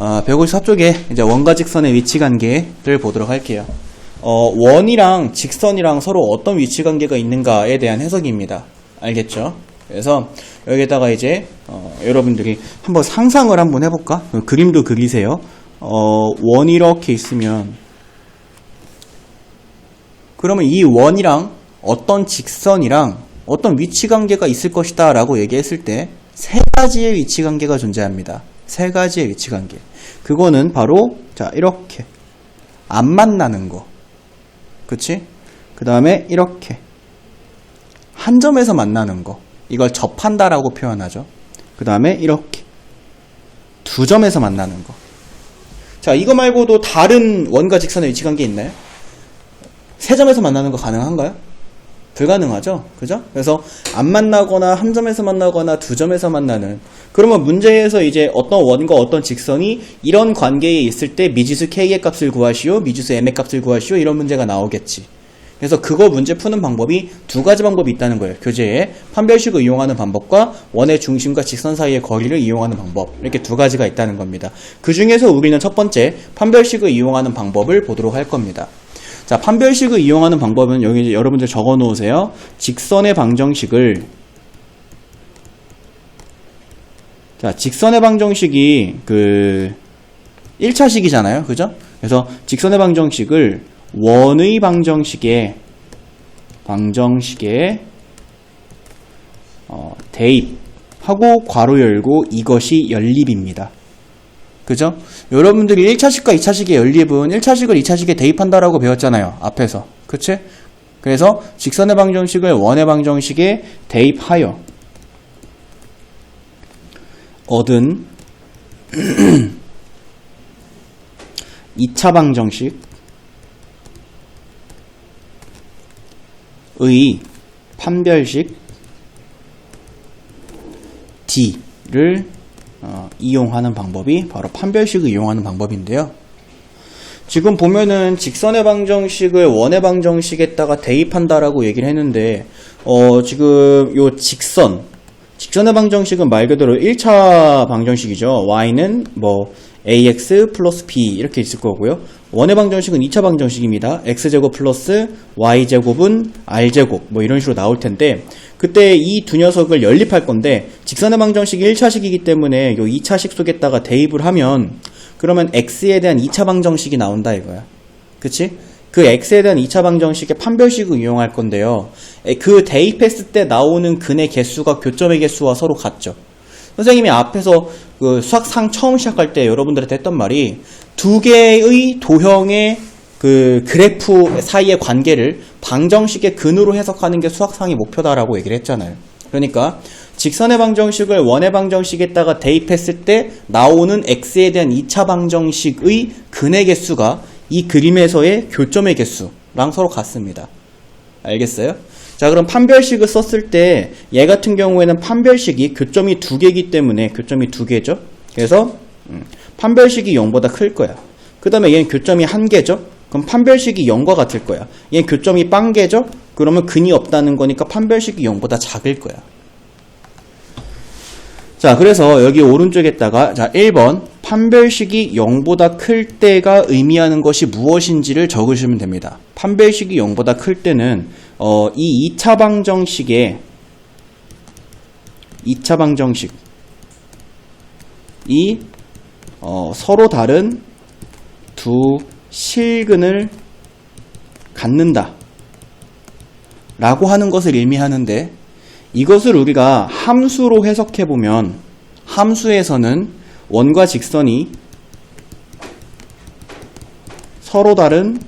154쪽에 이제 원과 직선의 위치 관계를 보도록 할게요. 원이랑 직선이랑 서로 어떤 위치 관계가 있는가에 대한 해석입니다. 알겠죠? 그래서 여기에다가 이제 여러분들이 한번 상상을 한번 해볼까? 그림도 그리세요. 원이 이렇게 있으면 그러면 이 원이랑 어떤 직선이랑 어떤 위치 관계가 있을 것이다 라고 얘기했을 때 세 가지의 위치 관계가 존재합니다. 세 가지의 위치 관계. 그거는 바로 자 이렇게 안 만나는 거. 그치? 그 다음에 이렇게 한 점에서 만나는 거. 이걸 접한다라고 표현하죠. 그 다음에 이렇게 두 점에서 만나는 거. 자, 이거 말고도 다른 원과 직선의 위치 관계 있나요? 세 점에서 만나는 거 가능한가요? 불가능하죠. 그죠? 그래서 안 만나거나 한 점에서 만나거나 두 점에서 만나는. 그러면 문제에서 이제 어떤 원과 어떤 직선이 이런 관계에 있을 때 미지수 K의 값을 구하시오, 미지수 M의 값을 구하시오, 이런 문제가 나오겠지. 그래서 그거 문제 푸는 방법이 두 가지 방법이 있다는 거예요. 교재에 판별식을 이용하는 방법과 원의 중심과 직선 사이의 거리를 이용하는 방법, 이렇게 두 가지가 있다는 겁니다. 그 중에서 우리는 첫 번째 판별식을 이용하는 방법을 보도록 할 겁니다. 자, 판별식을 이용하는 방법은 여기 이제 여러분들 적어 놓으세요. 직선의 방정식을 자, 직선의 방정식이 그 1차식이잖아요. 그죠? 그래서 직선의 방정식을 원의 방정식에 대입하고 괄호 열고 이것이 연립입니다. 그죠? 여러분들이 1차식과 2차식의 연립은 1차식을 2차식에 대입한다라고 배웠잖아요. 앞에서. 그치? 그래서 직선의 방정식을 원의 방정식에 대입하여 얻은 2차 방정식의 판별식 D를 이용하는 방법이 바로 판별식을 이용하는 방법인데요. 지금 보면은 직선의 방정식을 원의 방정식에다가 대입한다라고 얘기를 했는데 지금 요 직선의 방정식은 말 그대로 1차 방정식이죠. y는 뭐 ax 플러스 b 이렇게 있을 거고요. 원의 방정식은 2차 방정식입니다. x제곱 플러스 y제곱은 r제곱 뭐 이런 식으로 나올 텐데 그때 이 두 녀석을 연립할 건데 직선의 방정식이 1차식이기 때문에 요 2차식 속에다가 대입을 하면 그러면 x에 대한 2차 방정식이 나온다 이거야. 그치? 그 x에 대한 2차 방정식의 판별식을 이용할 건데요. 그 대입했을 때 나오는 근의 개수가 교점의 개수와 서로 같죠. 선생님이 앞에서 그 수학상 처음 시작할 때 여러분들한테 했던 말이 두 개의 도형의 그 그래프 사이의 관계를 방정식의 근으로 해석하는 게 수학상의 목표다라고 얘기를 했잖아요. 그러니까 직선의 방정식을 원의 방정식에다가 대입했을 때 나오는 x에 대한 2차 방정식의 근의 개수가 이 그림에서의 교점의 개수랑 서로 같습니다. 알겠어요? 자, 그럼 판별식을 썼을 때 얘 같은 경우에는 판별식이 교점이 2개이기 때문에 교점이 2개죠. 그래서 판별식이 0보다 클 거야. 그 다음에 얘는 교점이 1개죠. 그럼 판별식이 0과 같을 거야. 얘는 교점이 빵개죠. 그러면 근이 없다는 거니까 판별식이 0보다 작을 거야. 자, 그래서 여기 오른쪽에다가 자 1번 판별식이 0보다 클 때가 의미하는 것이 무엇인지를 적으시면 됩니다. 판별식이 0보다 클 때는 이 2차 방정식이 서로 다른 두 실근을 갖는다 라고 하는 것을 의미하는데 이것을 우리가 함수로 해석해보면 함수에서는 원과 직선이 서로 다른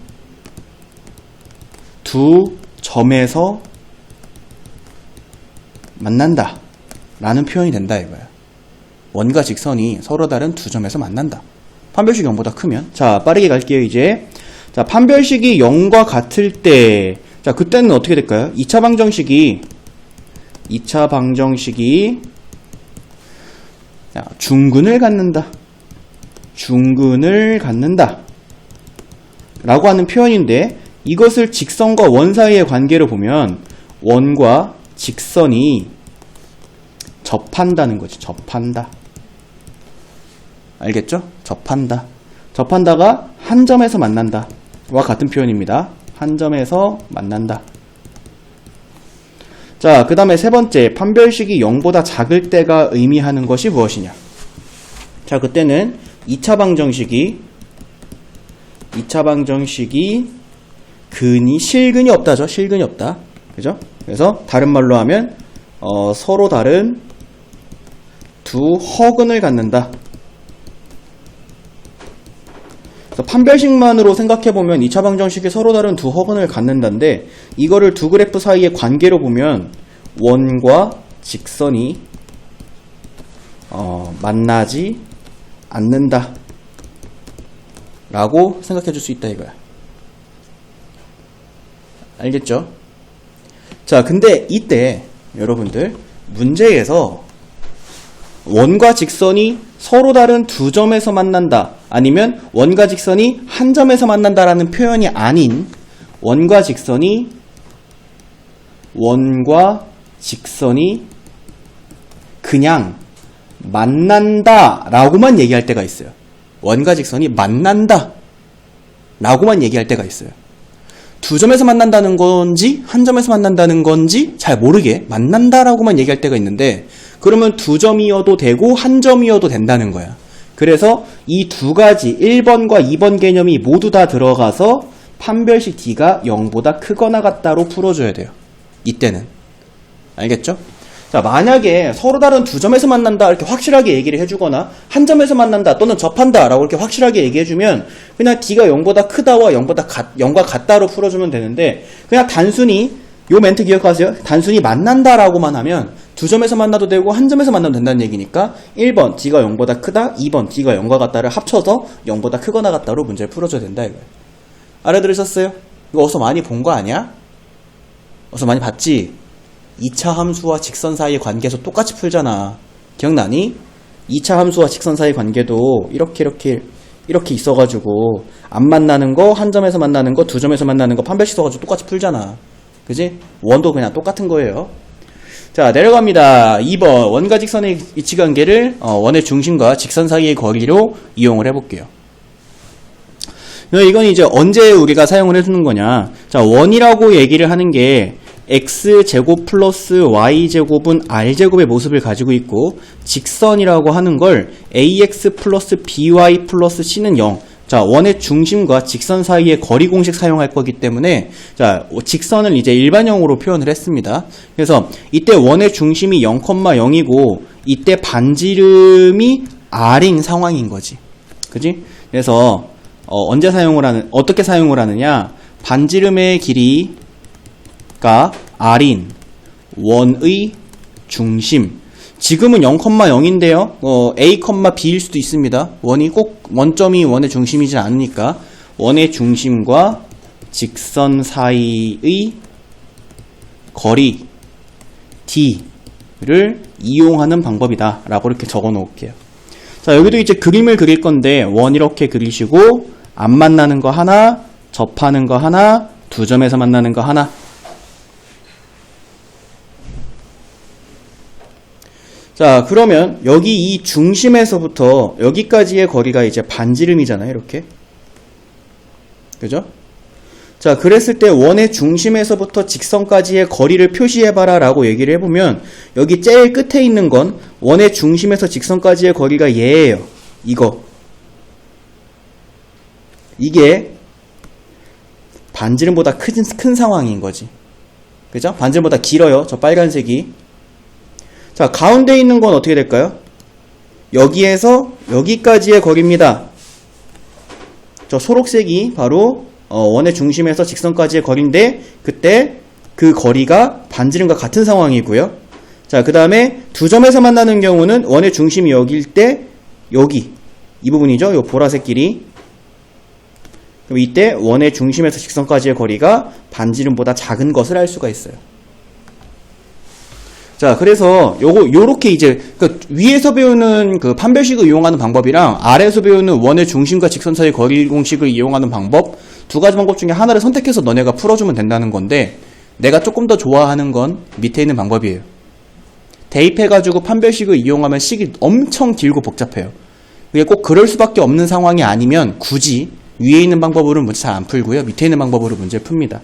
두 점에서 만난다 라는 표현이 된다 이거야. 원과 직선이 서로 다른 두 점에서 만난다. 판별식이 0보다 크면. 자, 빠르게 갈게요 이제. 자, 판별식이 0과 같을 때 자, 그때는 어떻게 될까요? 2차 방정식이 자, 중근을 갖는다 라고 하는 표현인데 이것을 직선과 원 사이의 관계를 보면 원과 직선이 접한다는 거지. 접한다. 알겠죠? 접한다. 접한다가 한 점에서 만난다. 와 같은 표현입니다. 한 점에서 만난다. 자, 그 다음에 세 번째, 판별식이 0보다 작을 때가 의미하는 것이 무엇이냐. 자, 그때는 2차 방정식이 실근이 없다죠. 실근이 없다. 그죠? 그래서 다른 말로 하면 서로 다른 두 허근을 갖는다. 그래서 판별식만으로 생각해보면 2차 방정식이 서로 다른 두 허근을 갖는다인데, 이거를 두 그래프 사이의 관계로 보면 원과 직선이 만나지 않는다 라고 생각해 줄 수 있다 이거야. 알겠죠? 자, 근데 이때 여러분들 문제에서 원과 직선이 서로 다른 두 점에서 만난다, 아니면 원과 직선이 한 점에서 만난다라는 표현이 아닌 원과 직선이 그냥 만난다 라고만 얘기할 때가 있어요. 원과 직선이 만난다 라고만 얘기할 때가 있어요. 두 점에서 만난다는 건지 한 점에서 만난다는 건지 잘 모르게 만난다 라고만 얘기할 때가 있는데, 그러면 두 점이어도 되고 한 점이어도 된다는 거야. 그래서 이 두 가지 1번과 2번 개념이 모두 다 들어가서 판별식 D가 0보다 크거나 같다로 풀어줘야 돼요. 이때는. 알겠죠? 자, 만약에 서로 다른 두 점에서 만난다 이렇게 확실하게 얘기를 해주거나 한 점에서 만난다 또는 접한다 라고 이렇게 확실하게 얘기해주면 그냥 D가 0보다 크다와 0과 같다로 풀어주면 되는데, 그냥 단순히 요 멘트 기억하세요. 단순히 만난다 라고만 하면 두 점에서 만나도 되고 한 점에서 만나도 된다는 얘기니까 1번 D가 0보다 크다, 2번 D가 0과 같다를 합쳐서 0보다 크거나 같다로 문제를 풀어줘야 된다 이거예요. 알아들으셨어요? 이거 어디서 많이 본 거 아니야? 어디서 많이 봤지? 2차 함수와 직선 사이의 관계에서 똑같이 풀잖아. 기억나니? 2차 함수와 직선 사이의 관계도 이렇게 있어가지고 안 만나는 거, 한 점에서 만나는 거, 두 점에서 만나는 거 판별식 써가지고 똑같이 풀잖아. 그지? 원도 그냥 똑같은 거예요. 자, 내려갑니다. 2번 원과 직선의 위치관계를 원의 중심과 직선 사이의 거리로 이용을 해볼게요. 이건 이제 언제 우리가 사용을 해주는 거냐. 자, 원이라고 얘기를 하는 게 x제곱 플러스 y제곱은 r제곱의 모습을 가지고 있고, 직선이라고 하는 걸 ax 플러스 by 플러스 c는 0. 자, 원의 중심과 직선 사이의 거리 공식 사용할 거기 때문에, 자, 직선을 이제 일반형으로 표현을 했습니다. 그래서 이때 원의 중심이 0,0이고 이때 반지름이 r인 상황인 거지. 그지? 그래서 어떻게 사용을 하느냐? 반지름의 길이가 r인 원의 중심. 지금은 0,0인데요. a, b일 수도 있습니다. 원점이 원의 중심이지 않으니까 원의 중심과 직선 사이의 거리 d를 이용하는 방법이다 라고 이렇게 적어 놓을게요. 자, 여기도 이제 그림을 그릴 건데 원 이렇게 그리시고 안 만나는 거 하나, 접하는 거 하나, 두 점에서 만나는 거 하나. 자, 그러면 여기 이 중심에서부터 여기까지의 거리가 이제 반지름이잖아요. 이렇게. 그죠? 자, 그랬을 때 원의 중심에서부터 직선까지의 거리를 표시해봐라 라고 얘기를 해보면, 여기 제일 끝에 있는 건 원의 중심에서 직선까지의 거리가 얘예요. 이게 반지름보다 큰 상황인 거지. 그죠? 반지름보다 길어요. 저 빨간색이. 자, 가운데 있는 건 어떻게 될까요? 여기에서 여기까지의 거리입니다. 저 초록색이 바로 원의 중심에서 직선까지의 거리인데, 그때 그 거리가 반지름과 같은 상황이고요. 자, 그 다음에 두 점에서 만나는 경우는 원의 중심이 여기일 때 여기 이 부분이죠. 요 보라색 길이. 그럼 이때 원의 중심에서 직선까지의 거리가 반지름보다 작은 것을 알 수가 있어요. 자, 그래서 요렇게 이제 위에서 배우는 그 판별식을 이용하는 방법이랑 아래에서 배우는 원의 중심과 직선 사이의 거리 공식을 이용하는 방법, 두 가지 방법 중에 하나를 선택해서 너네가 풀어주면 된다는 건데, 내가 조금 더 좋아하는 건 밑에 있는 방법이에요. 대입해가지고 판별식을 이용하면 식이 엄청 길고 복잡해요. 그게 꼭 그럴 수밖에 없는 상황이 아니면 굳이 위에 있는 방법으로 문제 잘 안 풀고요. 밑에 있는 방법으로 문제 풉니다.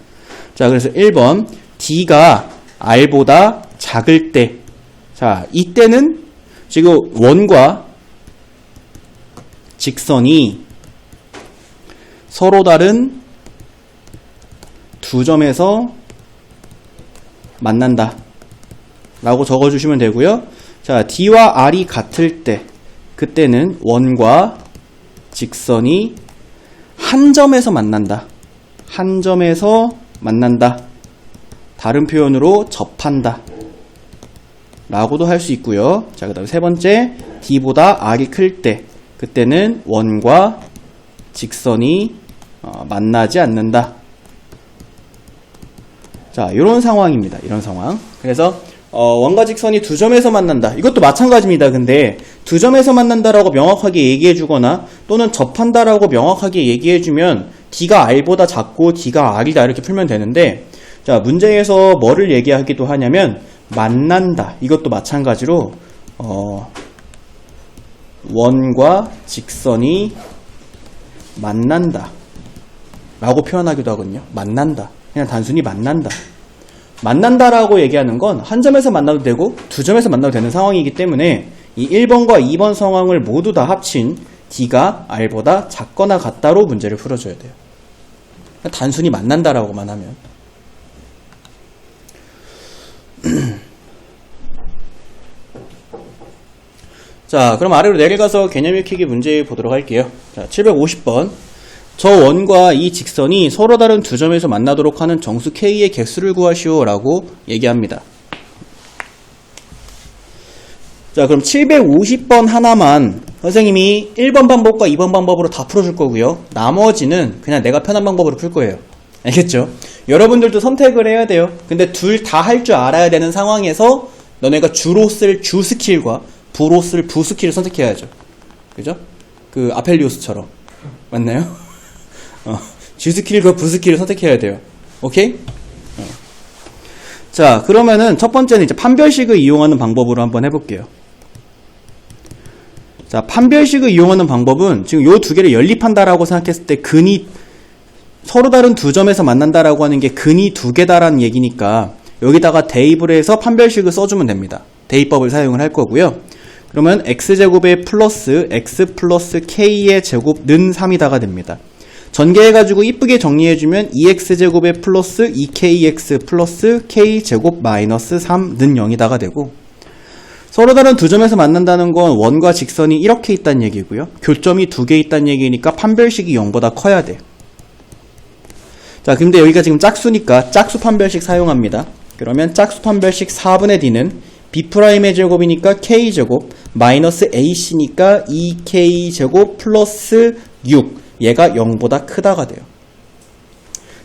자, 그래서 1번 D가 R보다 작을 때, 자, 이때는 지금 원과 직선이 서로 다른 두 점에서 만난다 라고 적어주시면 되고요. 자, D와 R이 같을 때, 그때는 원과 직선이 한 점에서 만난다. 한 점에서 만난다. 다른 표현으로 접한다 라고도 할 수 있고요. 자, 그 다음에 세 번째, D보다 R이 클 때, 그때는 원과 직선이 만나지 않는다. 자, 이런 상황입니다. 이런 상황. 그래서 원과 직선이 두 점에서 만난다. 이것도 마찬가지입니다. 근데 두 점에서 만난다라고 명확하게 얘기해주거나 또는 접한다라고 명확하게 얘기해주면 D가 R보다 작고 D가 R이다 이렇게 풀면 되는데, 자, 문제에서 뭐를 얘기하기도 하냐면 만난다. 이것도 마찬가지로 원과 직선이 만난다 라고 표현하기도 하거든요. 만난다. 그냥 단순히 만난다. 만난다라고 얘기하는 건 한 점에서 만나도 되고 두 점에서 만나도 되는 상황이기 때문에 이 1번과 2번 상황을 모두 다 합친 D가 R보다 작거나 같다로 문제를 풀어줘야 돼요. 단순히 만난다라고만 하면. 자, 그럼 아래로 내려가서 개념 익히기 문제 보도록 할게요. 자, 750번. 저 원과 이 직선이 서로 다른 두 점에서 만나도록 하는 정수 K의 개수를 구하시오 라고 얘기합니다. 자, 그럼 750번 하나만 선생님이 1번 방법과 2번 방법으로 다 풀어줄 거고요. 나머지는 그냥 내가 편한 방법으로 풀 거예요. 알겠죠? 여러분들도 선택을 해야 돼요. 근데 둘 다 할 줄 알아야 되는 상황에서 너네가 주로 쓸 주 스킬과 부로 쓸 부 스킬을 선택해야죠. 그죠? 그 아펠리우스처럼. 맞나요? 주 스킬과 부 스킬을 선택해야 돼요. 오케이? 자, 그러면은 첫 번째는 이제 판별식을 이용하는 방법으로 한번 해볼게요. 자, 판별식을 이용하는 방법은 지금 요 두 개를 연립한다라고 생각했을 때 근이 서로 다른 두 점에서 만난다라고 하는 게 근이 두 개다라는 얘기니까 여기다가 대입을 해서 판별식을 써주면 됩니다. 대입법을 사용을 할 거고요. 그러면 x제곱에 플러스 x 플러스 k의 제곱는 3이다가 됩니다. 전개해가지고 이쁘게 정리해주면 2x제곱에 플러스 2kx 플러스 k제곱 마이너스 3는 0이다가 되고, 서로 다른 두 점에서 만난다는 건 원과 직선이 이렇게 있다는 얘기고요. 교점이 두 개 있다는 얘기니까 판별식이 0보다 커야 돼. 자, 근데 여기가 지금 짝수니까 짝수 판별식 사용합니다. 그러면 짝수 판별식 4분의 d는 b'의 제곱이니까 k제곱 마이너스 ac니까 2k제곱 플러스 6, 얘가 0보다 크다가 돼요.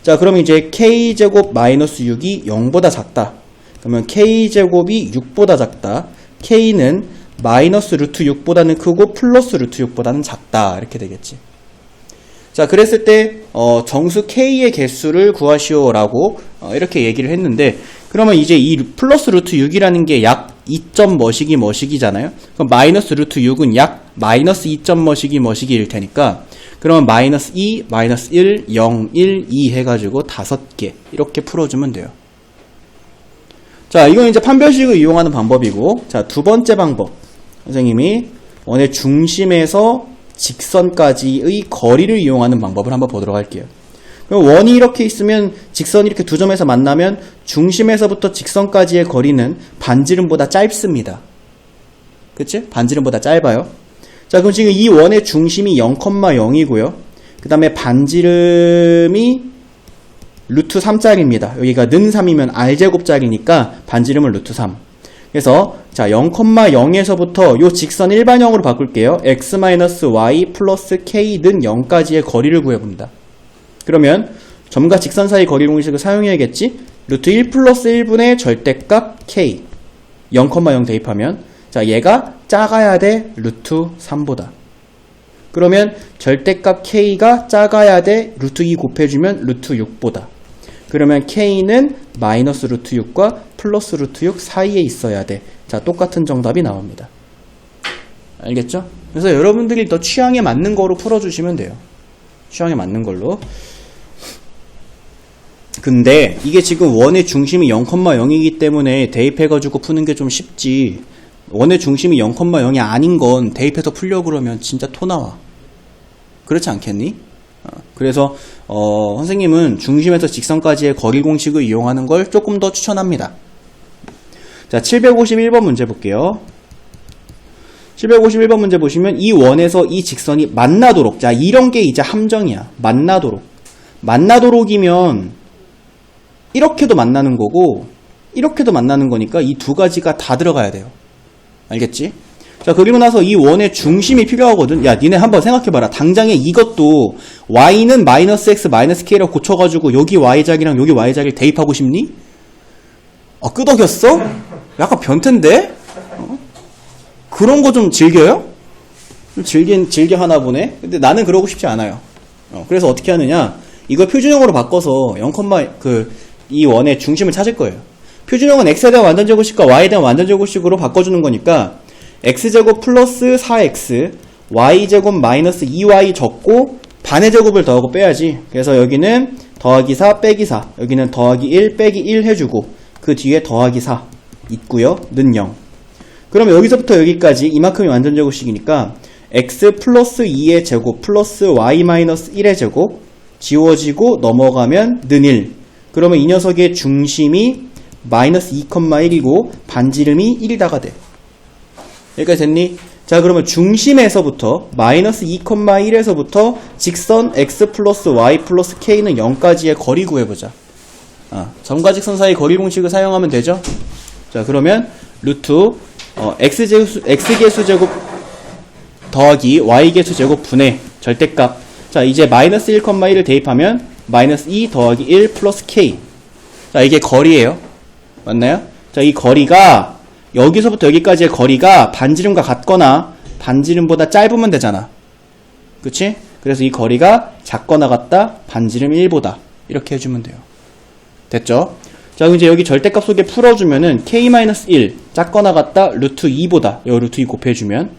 자, 그럼 이제 k제곱 마이너스 6이 0보다 작다. 그러면 k제곱이 6보다 작다. k는 마이너스 루트 6보다는 크고 플러스 루트 6보다는 작다. 이렇게 되겠지. 자, 그랬을 때 정수 k의 개수를 구하시오 라고 이렇게 얘기를 했는데, 그러면 이제 이 플러스 루트 6이라는 게 약 2점 머시기잖아요. 그럼 마이너스 루트 6은 약 마이너스 2점 머시기일 테니까, 그러면 마이너스 2, 마이너스 1, 0, 1, 2 해가지고 5개 이렇게 풀어주면 돼요. 자, 이건 이제 판별식을 이용하는 방법이고, 자, 두 번째 방법. 선생님이 원의 중심에서 직선까지의 거리를 이용하는 방법을 한번 보도록 할게요. 원이 이렇게 있으면 직선이 이렇게 두 점에서 만나면 중심에서부터 직선까지의 거리는 반지름보다 짧습니다. 그치? 반지름보다 짧아요. 자, 그럼 지금 이 원의 중심이 0,0이고요. 그 다음에 반지름이 루트 3짜리입니다. 여기가 는 3이면 r제곱짜리니까 반지름은 루트 3. 그래서 자, 0,0에서부터 요 직선 일반형으로 바꿀게요. x-y 플러스 k는 0까지의 거리를 구해봅니다. 그러면 점과 직선 사이 거리 공식을 사용해야겠지? 루트 1 플러스 1분의 절대값 k 0,0 대입하면, 자, 얘가 작아야 돼 루트 3보다. 그러면 절대값 k가 작아야 돼 루트 2 곱해주면 루트 6보다. 그러면 k는 마이너스 루트 6과 플러스 루트 6 사이에 있어야 돼. 자, 똑같은 정답이 나옵니다. 알겠죠? 그래서 여러분들이 더 취향에 맞는 거로 풀어주시면 돼요. 취향에 맞는 걸로. 근데 이게 지금 원의 중심이 0,0이기 때문에 대입해가지고 푸는 게 좀 쉽지, 원의 중심이 0,0이 아닌 건 대입해서 풀려고 그러면 진짜 토 나와. 그렇지 않겠니? 그래서 선생님은 중심에서 직선까지의 거리 공식을 이용하는 걸 조금 더 추천합니다. 자, 751번 문제 볼게요. 751번 문제 보시면 이 원에서 이 직선이 만나도록, 자, 이런 게 이제 함정이야. 만나도록이면 이렇게도 만나는 거고 이렇게도 만나는 거니까 이 두 가지가 다 들어가야 돼요. 알겠지? 자, 그리고 나서 이 원의 중심이 필요하거든. 야, 니네 한번 생각해봐라. 당장에 이것도 y는 마이너스 x 마이너스 k라고 고쳐가지고 여기 y자리랑 여기 y자리를 대입하고 싶니? 끄덕였어? 약간 변태인데? 그런 거 좀 즐겨요? 좀 즐겨 하나 보네? 근데 나는 그러고 싶지 않아요. 그래서 어떻게 하느냐? 이걸 표준형으로 바꿔서 이 원의 중심을 찾을 거예요. 표준형은 x에 대한 완전제곱식과 y에 대한 완전제곱식으로 바꿔주는 거니까 x제곱 플러스 4x, y제곱 마이너스 2y 적고 반의 제곱을 더하고 빼야지. 그래서 여기는 더하기 4 빼기 4, 여기는 더하기 1 빼기 1 해주고 그 뒤에 더하기 4 있고요. 는 0. 그러면 여기서부터 여기까지 이만큼이 완전제곱식이니까 x 플러스 2의 제곱 플러스 y 마이너스 1의 제곱 지워지고 넘어가면 는 1. 그러면 이 녀석의 중심이 마이너스 2,1이고 반지름이 1이다가 돼. 여기까지 됐니? 자, 그러면 중심에서부터 마이너스 2,1에서부터 직선 x 플러스 y 플러스 k는 0까지의 거리 구해보자. 점과 직선 사이 거리 공식을 사용하면 되죠? 자, 그러면 루트 x개수 제곱 더하기 y개수 제곱 분의 절대값. 자, 이제 마이너스 1,1을 대입하면 마이너스 2 더하기 1 플러스 k. 자, 이게 거리예요. 맞나요? 자, 이 거리가 여기서부터 여기까지의 거리가 반지름과 같거나 반지름보다 짧으면 되잖아. 그치? 그래서 이 거리가 작거나 같다, 반지름 1보다 이렇게 해주면 돼요. 됐죠? 자, 그럼 이제 여기 절대값 속에 풀어주면은 k-1 작거나 같다 루트 2보다, 여기 루트 2 곱해주면,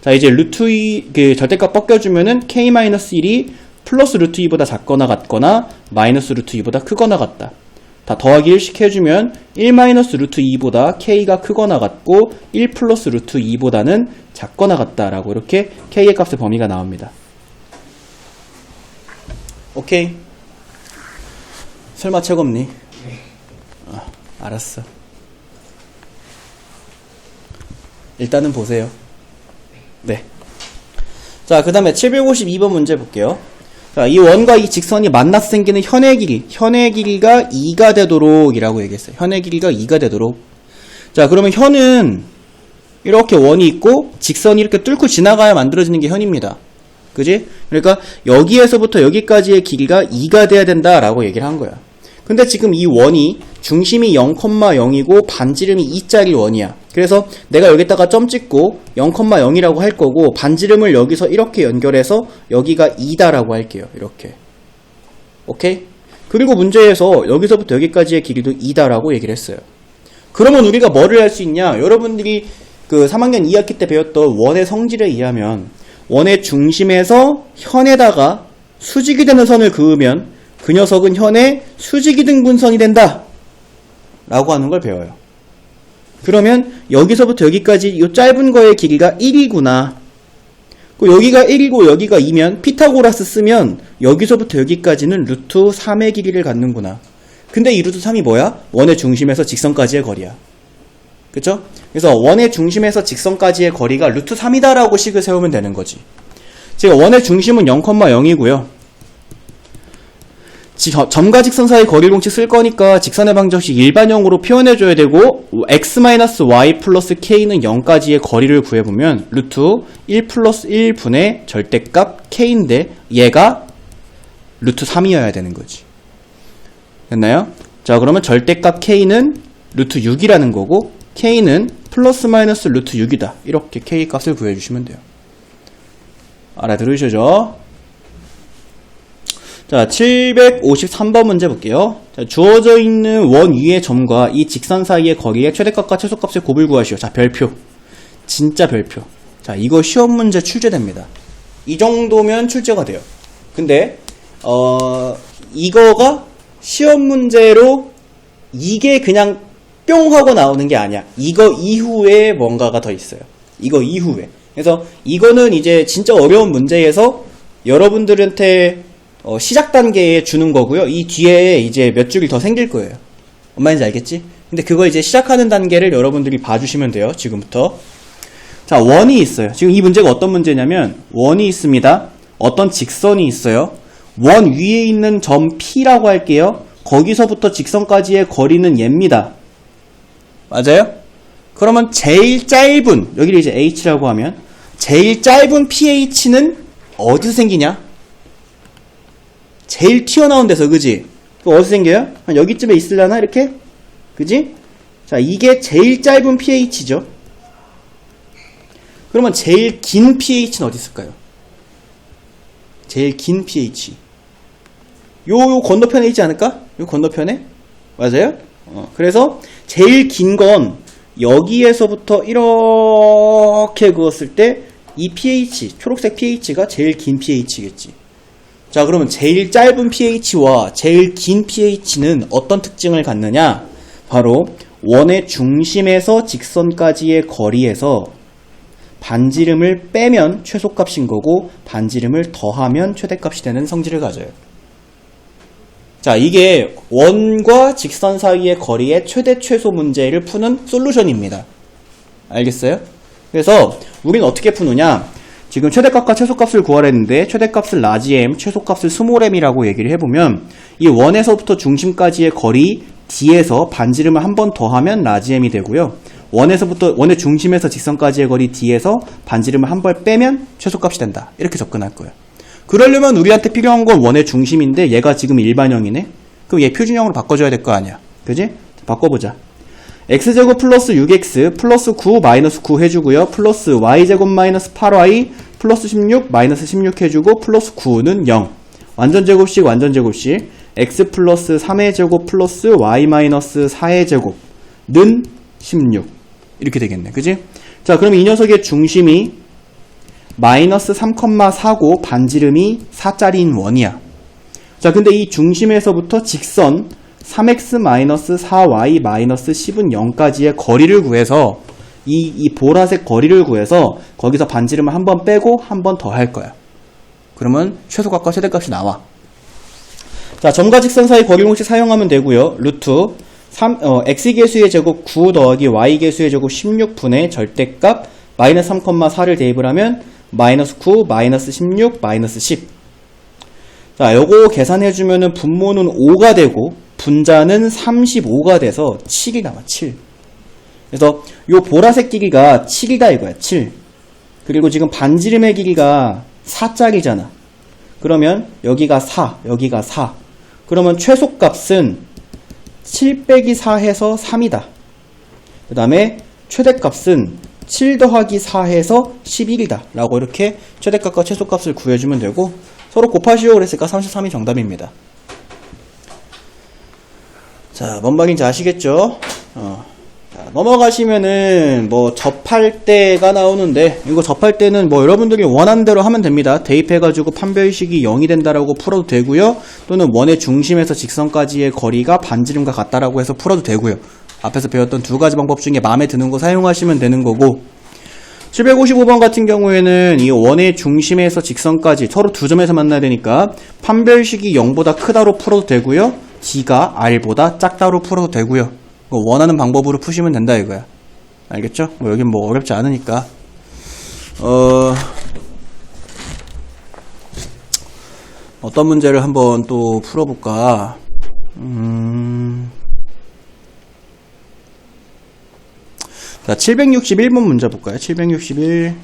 자, 이제 루트 2 절대값 벗겨주면은 k-1이 플러스 루트 2보다 작거나 같거나 마이너스 루트 2보다 크거나 같다. 다 더하기 1씩 해주면 1 마이너스 루트 2보다 k가 크거나 같고 1 플러스 루트 2보다는 작거나 같다라고 이렇게 k의 값의 범위가 나옵니다. 오케이? 설마 책 없니? 알았어. 일단은 보세요. 네. 자, 그 다음에 752번 문제 볼게요. 자, 이 원과 이 직선이 만나서 생기는 현의 길이가 2가 되도록 이라고 얘기했어요. 현의 길이가 2가 되도록. 자, 그러면 현은 이렇게 원이 있고 직선이 이렇게 뚫고 지나가야 만들어지는 게 현입니다. 그지? 그러니까 여기에서부터 여기까지의 길이가 2가 돼야 된다라고 얘기를 한 거야. 근데 지금 이 원이 중심이 0,0이고 반지름이 2짜리 원이야. 그래서 내가 여기다가 점 찍고 0,0이라고 할 거고 반지름을 여기서 이렇게 연결해서 여기가 2다라고 할게요. 이렇게. 오케이? 그리고 문제에서 여기서부터 여기까지의 길이도 2다라고 얘기를 했어요. 그러면 우리가 뭐를 할 수 있냐? 여러분들이 그 3학년 2학기 때 배웠던 원의 성질에 의하면 원의 중심에서 현에다가 수직이 되는 선을 그으면 그 녀석은 현의 수직이 등분선이 된다 라고 하는 걸 배워요. 그러면 여기서부터 여기까지 이 짧은 거의 길이가 1이구나. 여기가 1이고 여기가 2면 피타고라스 쓰면 여기서부터 여기까지는 루트 3의 길이를 갖는구나. 근데 이 루트 3이 뭐야? 원의 중심에서 직선까지의 거리야. 그쵸? 그래서 원의 중심에서 직선까지의 거리가 루트 3이다 라고 식을 세우면 되는 거지. 제가 원의 중심은 0,0이고요. 점과 직선 사이 거리 공식 쓸 거니까 직선의 방정식 일반형으로 표현해줘야 되고 x-y 플러스 k는 0까지의 거리를 구해보면 루트 1 플러스 1 분의 절대값 k인데 얘가 루트 3이어야 되는 거지. 됐나요? 자, 그러면 절대값 k는 루트 6이라는 거고 k는 플러스 마이너스 루트 6이다. 이렇게 k 값을 구해주시면 돼요. 알아들으시죠? 자, 753번 문제 볼게요. 자, 주어져 있는 원 위의 점과 이 직선 사이의 거리의 최대값과 최소값의 곱을 구하시오. 자, 별표. 진짜 별표. 자, 이거 시험 문제 출제됩니다. 이 정도면 출제가 돼요. 근데 이거가 시험 문제로 이게 그냥 뿅 하고 나오는 게 아니야. 이거 이후에 뭔가가 더 있어요. 이거 이후에. 그래서 이거는 이제 진짜 어려운 문제에서 여러분들한테 시작 단계에 주는 거고요. 이 뒤에 이제 몇 줄이 더 생길 거예요. 뭔 말인지 알겠지? 근데 그거 이제 시작하는 단계를 여러분들이 봐주시면 돼요. 지금부터. 자, 원이 있어요. 지금 이 문제가 어떤 문제냐면 원이 있습니다. 어떤 직선이 있어요. 원 위에 있는 점 P라고 할게요. 거기서부터 직선까지의 거리는 얘입니다. 맞아요? 그러면 제일 짧은, 여기를 이제 H라고 하면 제일 짧은 PH는 어디서 생기냐? 제일 튀어나온 데서, 그지? 어디서 생겨요? 한 여기쯤에 있으려나? 이렇게? 그지? 자, 이게 제일 짧은 PH죠. 그러면 제일 긴 PH는 어디 있을까요? 제일 긴 PH. 요 건너편에 있지 않을까? 요 건너편에? 맞아요? 그래서 제일 긴 건 여기에서부터 이렇게 그었을 때 이 pH, 초록색 pH가 제일 긴 pH겠지. 자, 그러면 제일 짧은 pH와 제일 긴 pH는 어떤 특징을 갖느냐? 바로 원의 중심에서 직선까지의 거리에서 반지름을 빼면 최소값인 거고 반지름을 더하면 최대값이 되는 성질을 가져요. 자, 이게 원과 직선 사이의 거리의 최대 최소 문제를 푸는 솔루션입니다. 알겠어요? 그래서 우리는 어떻게 푸느냐? 지금 최대값과 최소값을 구하랬는데 최대값을 라지 m, 최소값을 스몰 m이라고 얘기를 해보면 이 원에서부터 중심까지의 거리 d에서 반지름을 한 번 더하면 라지 m이 되고요. 원의 중심에서 직선까지의 거리 d에서 반지름을 한 번 빼면 최소값이 된다. 이렇게 접근할 거예요. 그러려면 우리한테 필요한 건 원의 중심인데 얘가 지금 일반형이네? 그럼 얘 표준형으로 바꿔줘야 될 거 아니야. 그지? 바꿔보자. x제곱 플러스 6x 플러스 9 마이너스 9 해주고요. 플러스 y제곱 마이너스 8y 플러스 16 마이너스 16 해주고 플러스 9는 0. 완전제곱씩 완전제곱씩 x 플러스 3의 제곱 플러스 y 마이너스 4의 제곱는 16. 이렇게 되겠네. 그지? 자, 그럼 이 녀석의 중심이 마이너스 3,4고 반지름이 4짜리인 원이야. 자, 근데 이 중심에서부터 직선 3x-4y-10은 0까지의 거리를 구해서 이 보라색 거리를 구해서 거기서 반지름을 한 번 빼고 한 번 더 할 거야. 그러면 최소값과 최대값이 나와. 자, 점과 직선 사이 거리 공식 사용하면 되고요. 루트 x계수의 제곱 9 더하기 y계수의 제곱 16분의 절대값 마이너스 3,4를 대입을 하면 마이너스 9, 마이너스 16, 마이너스 10. 자, 요거 계산해주면은 분모는 5가 되고 분자는 35가 돼서 7이 나와, 7. 그래서 요 보라색 길이가 7이다 이거야, 7. 그리고 지금 반지름의 길이가 4짜리잖아. 그러면 여기가 4, 여기가 4. 그러면 최소값은 7 빼기 4 해서 3이다. 그 다음에 최대값은 7 더하기 4 해서 11이다. 라고 이렇게 최대값과 최소값을 구해주면 되고 서로 곱하시오 그랬으니까 33이 정답입니다. 자, 뭔 말인지 아시겠죠? 자, 넘어가시면은 뭐 접할 때가 나오는데 이거 접할 때는 뭐 여러분들이 원하는 대로 하면 됩니다. 대입해가지고 판별식이 0이 된다라고 풀어도 되고요. 또는 원의 중심에서 직선까지의 거리가 반지름과 같다라고 해서 풀어도 되고요. 앞에서 배웠던 두 가지 방법 중에 마음에 드는 거 사용하시면 되는 거고 755번 같은 경우에는 이 원의 중심에서 직선까지 서로 두 점에서 만나야 되니까 판별식이 0보다 크다로 풀어도 되고요. D가 R보다 작다로 풀어도 되고요. 원하는 방법으로 푸시면 된다 이거야. 알겠죠? 뭐 여긴 뭐 어렵지 않으니까. 어떤 문제를 한번 또 풀어볼까? 자, 761번 문제 볼까요? 761.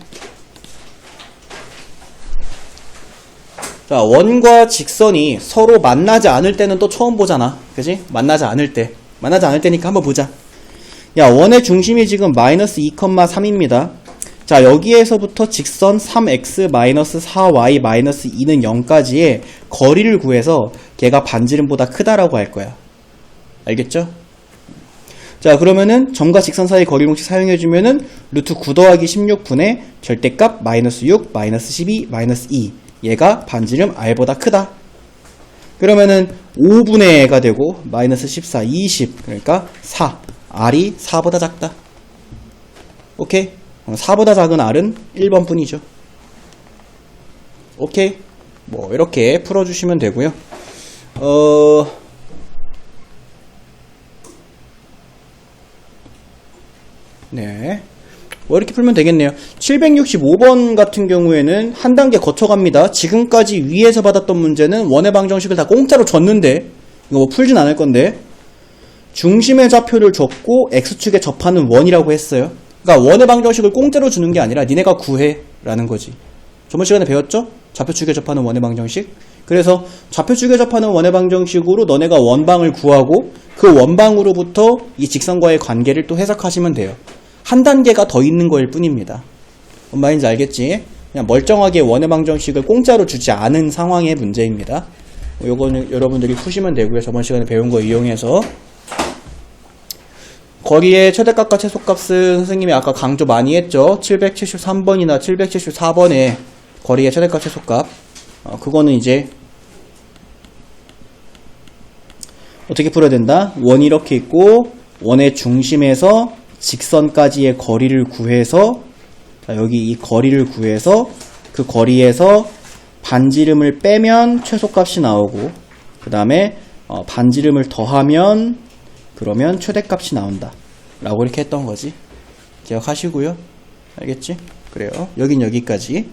자, 원과 직선이 서로 만나지 않을 때는 또 처음 보잖아. 그지? 만나지 않을 때. 만나지 않을 때니까 한번 보자. 야, 원의 중심이 지금 마이너스 2,3입니다. 자, 여기에서부터 직선 3x-4y-2는 0까지의 거리를 구해서 걔가 반지름보다 크다라고 할 거야. 알겠죠? 자, 그러면은 점과 직선 사이 거리 공식 사용해주면은 루트 9 더하기 16분의 절대값 마이너스 6, 마이너스 12, 마이너스 2. 얘가 반지름 r보다 크다. 그러면은 5분의 애가 되고 마이너스 14, 20. 그러니까 4. r이 4보다 작다. 오케이? 4보다 작은 r은 1번 뿐이죠. 오케이? 뭐 이렇게 풀어주시면 되고요. 네. 뭐 이렇게 풀면 되겠네요. 765번 같은 경우에는 한 단계 거쳐갑니다. 지금까지 위에서 받았던 문제는 원의 방정식을 다 공짜로 줬는데 이거 뭐 풀진 않을 건데 중심의 좌표를 줬고 x축에 접하는 원이라고 했어요. 그러니까 원의 방정식을 공짜로 주는 게 아니라 니네가 구해 라는 거지. 저번 시간에 배웠죠? 좌표축에 접하는 원의 방정식. 그래서 좌표축에 접하는 원의 방정식으로 너네가 원방을 구하고 그 원방으로부터 이 직선과의 관계를 또 해석하시면 돼요. 한 단계가 더 있는 거일 뿐입니다. 뭔 말인지 알겠지? 그냥 멀쩡하게 원의 방정식을 공짜로 주지 않은 상황의 문제입니다. 요거는 여러분들이 푸시면 되고요. 저번 시간에 배운 거 이용해서 거리의 최대값과 최소값은 선생님이 아까 강조 많이 했죠. 773번이나 774번에 거리의 최대값, 최소값. 그거는 이제 어떻게 풀어야 된다? 원이 이렇게 있고 원의 중심에서 직선까지의 거리를 구해서 여기 이 거리를 구해서 그 거리에서 반지름을 빼면 최소값이 나오고 그 다음에 반지름을 더하면 그러면 최대값이 나온다 라고 이렇게 했던 거지. 기억하시고요. 알겠지? 그래요. 여긴 여기까지.